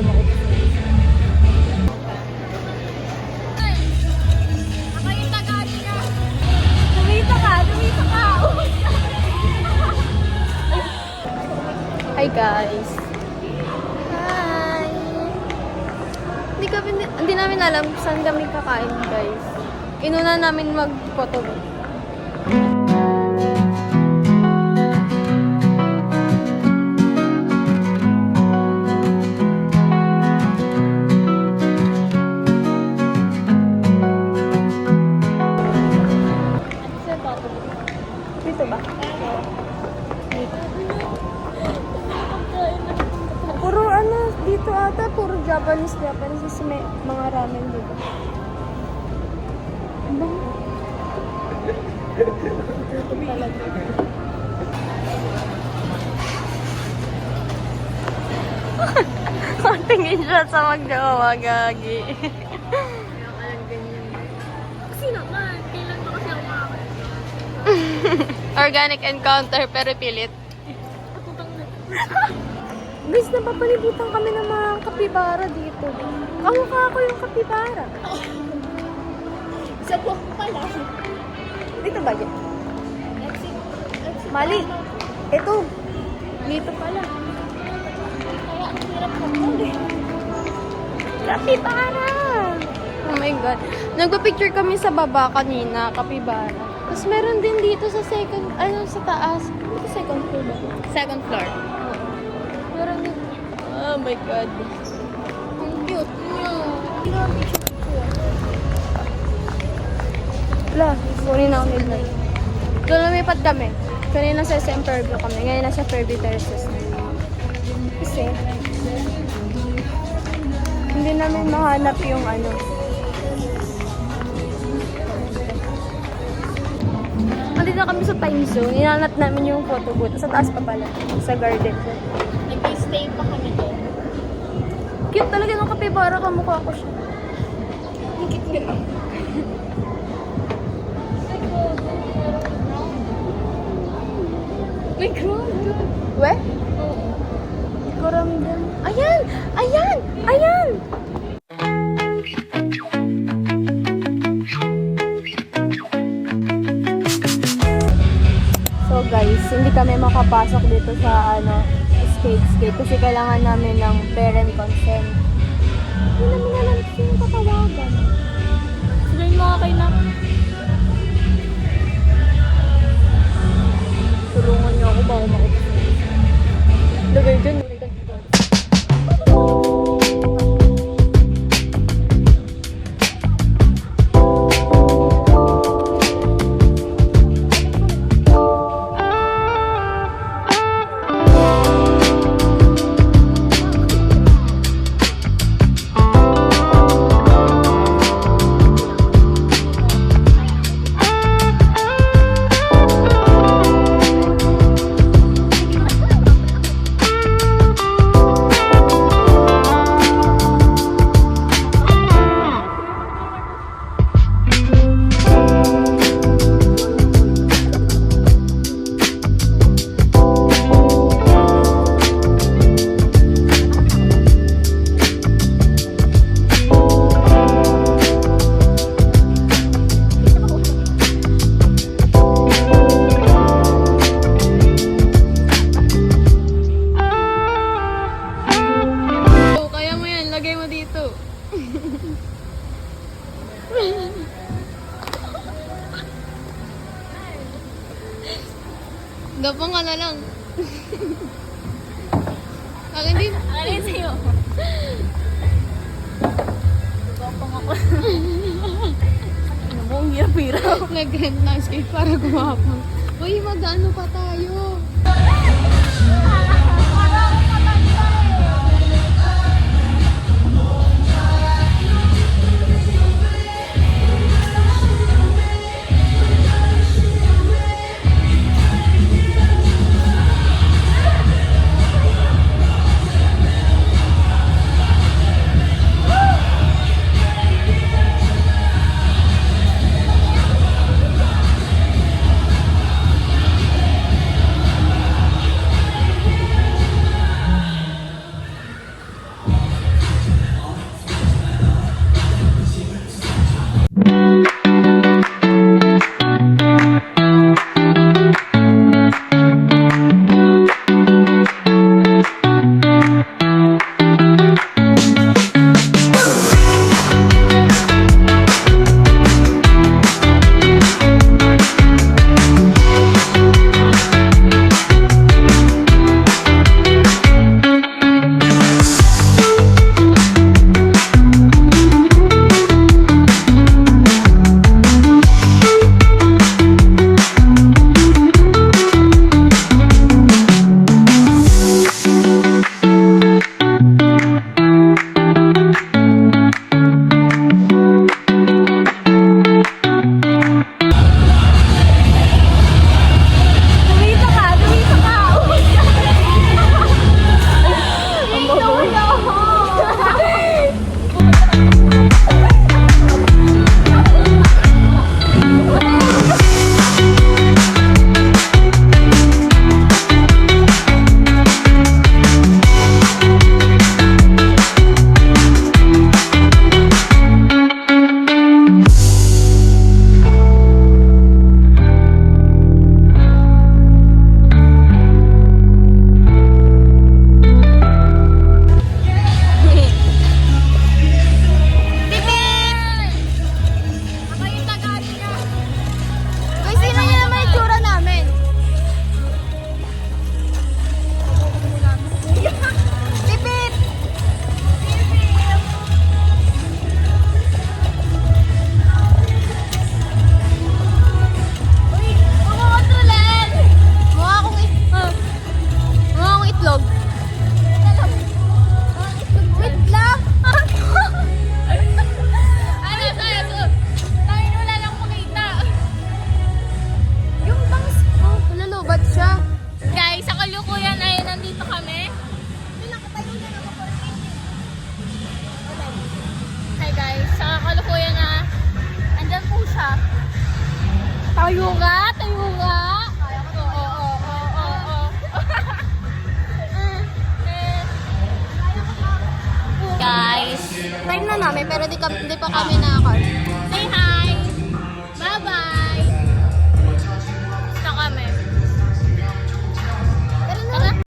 maubos. Hi guys. Hi. Hindi namin alam saan kami kakain guys. Inuna namin mag-photo. Dito ba? Puro dito ata, puro Japanese kasi may mga ramen dito. Ano? Ito talaga. Tingin siya sa magjawa, gagi. Kasi naman, kailan pa kasi ako makakain. Organic encounter pero pilit. Guys, napapalibutan kami ng mga kapibara dito. Kamukha ko yung kapibara. Sa buhok pala. Dito ba yan? Mali. Ito. Dito pala. Kaya ang hirap magpuli. Kapibara! Oh my God. Nagpa-picture kami sa baba kanina, kapibara. Tapos meron din dito sa sa taas. Ito second floor ba? Second floor. Meron din. Oh my God. Ang cute niya. Wala, kunin na kami doon. Doon lumipat kami. Kanina sa SM Fairview kami. Ngayon nasa Fairview Terraces. Kasi, hindi namin mahanap yung Andito na kami sa time zone. Inanap namin yung photo booth. Sa taas pa pala. Sa garden. Nag-stay pa kami doon. Cute talaga ng kapibara. Kamukha ko siya. Higit yun. May ground. We? Kuramdam. Ayan! Ayan! Ayan! So guys, hindi kami makapasok dito sa skate kasi kailangan namin ng parent consent. Hindi namin alam yung tatawagan. Siguro mga kayo na. Tulungan niyo ako ba umakot? Lagay dyan. Gapang ka na lang. Akin din. Alin sa'yo? Gapang ako. Ano mo, ang hirap-hirap. Nag-rent ng skate para gumapang. Uy, mag-ano pa tayo? Tayo ka! Tayo ka! Guys, time na namin pero di pa kami nakakar. Say hi! Bye-bye!